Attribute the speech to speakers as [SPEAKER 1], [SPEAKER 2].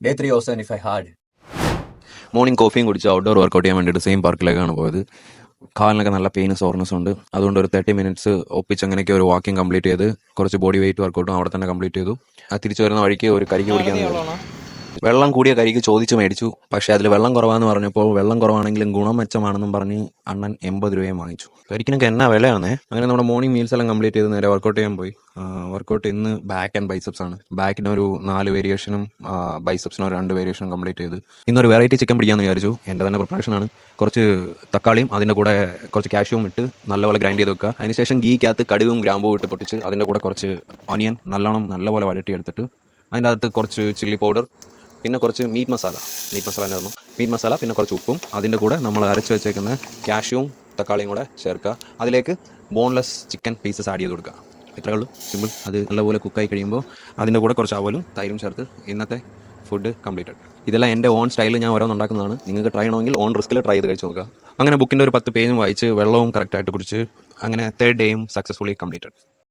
[SPEAKER 1] Day 3 also, and if I had.
[SPEAKER 2] Morning കോഫിയും കുടിച്ച് outdoor workout ചെയ്യാൻ വേണ്ടിയിട്ട് സെയിം പാർക്കിലേക്കാണ് പോയത്. കാലിനൊക്കെ നല്ല പെയിനും സോർനെസ്സും ഉണ്ട്. അതുകൊണ്ട് ഒരു 30 മിനിറ്റ്സ് ഒപ്പിച്ച് അങ്ങനെയൊക്കെ ഒരു വാക്കിംഗ് കംപ്ലീറ്റ് ചെയ്ത് കുറച്ച് ബോഡി വെയിറ്റ് വർക്കൗട്ടും അവിടെ തന്നെ കംപ്ലീറ്റ് ചെയ്തു. തിരിച്ചു വരുന്ന വഴിക്ക് ഒരു കരിക്ക് കുടിക്കാൻ വെള്ളം കൂടിയ കരിക്ക് ചോദിച്ച് മേടിച്ചു. പക്ഷേ അതിൽ വെള്ളം കുറവാന്ന് പറഞ്ഞപ്പോൾ വെള്ളം കുറവാണെങ്കിലും ഗുണം മെച്ചമാണെന്നും പറഞ്ഞ് അണ്ണൻ 80 രൂപയും വാങ്ങിച്ചു. കരിക്കിനൊക്കെ എന്നാ വിലയാണേ. അങ്ങനെ നമ്മുടെ മോർണിംഗ് മീൽസ് എല്ലാം കംപ്ലീറ്റ് ചെയ്ത് നേരെ വർക്കൗട്ട് ചെയ്യാൻ പോയി. വർക്കൗട്ട് ഇന്ന് ബാക്ക് ആൻഡ് ബൈസെപ്സ് ആണ്. ബാക്കിനൊരു 4 വേരിയേഷനും ബൈസെപ്സിന് ഒരു 2 വേരിയേഷനും കംപ്ലീറ്റ് ചെയ്ത് ഇന്നൊരു വെറൈറ്റി ചിക്കൻ പിടിക്കാമെന്ന് വിചാരിച്ചു. എൻ്റെ തന്നെ പ്രിപ്പറേഷനാണ്. കുറച്ച് തക്കാളിയും അതിൻ്റെ കൂടെ കുറച്ച് കാഷ്യൂവും ഇട്ട് നല്ലപോലെ ഗ്രൈൻഡ് ചെയ്ത് വെക്കുക. അതിനുശേഷം ഗീക്കകത്ത് കടുകും ഗ്രാമ്പും ഇട്ട് പൊട്ടിച്ച് അതിൻ്റെ കൂടെ കുറച്ച് ഓനിയൻ നല്ലപോലെ വഴട്ടിയെടുത്തിട്ട് അതിൻ്റെ അകത്ത് കുറച്ച് ചില്ലി പൗഡർ, പിന്നെ കുറച്ച് മീറ്റ് മസാല പിന്നെ കുറച്ച് ഉപ്പും അതിൻ്റെ കൂടെ നമ്മൾ അരച്ച് വെച്ചേക്കുന്ന കാഷ്യൂവും തക്കാളിയും കൂടെ ചേർക്കുക. അതിലേക്ക് ബോൺലെസ് ചിക്കൻ പീസസ് ആഡ് ചെയ്ത് കൊടുക്കുക. ഇത്രയേ ഉള്ളൂ, സിമ്പിൾ. അത് നല്ലപോലെ കുക്കായി കഴിയുമ്പോൾ അതിൻ്റെ കൂടെ കുറച്ച് അവലും തൈരും ചേർത്ത് ഇന്നത്തെ ഫുഡ് കംപ്ലീറ്റഡ്. ഇതെല്ലാം എൻ്റെ ഓൺ സ്റ്റൈലിൽ ഞാൻ ഓരോന്നുണ്ടാക്കുന്നതാണ്. നിങ്ങൾക്ക് ട്രൈ ചെയ്യണമെങ്കിൽ ഓൺ റിസ്കിൽ ട്രൈ ചെയ്ത് കഴിച്ച് നോക്കുക. അങ്ങനെ ബുക്കിൻ്റെ ഒരു 10 പേജും വായിച്ച് വെള്ളവും കറക്റ്റായിട്ട് കുടിച്ച് അങ്ങനെ 3rd ഡേയും സക്സസ്ഫുള്ളി കംപ്ലീറ്റഡ്.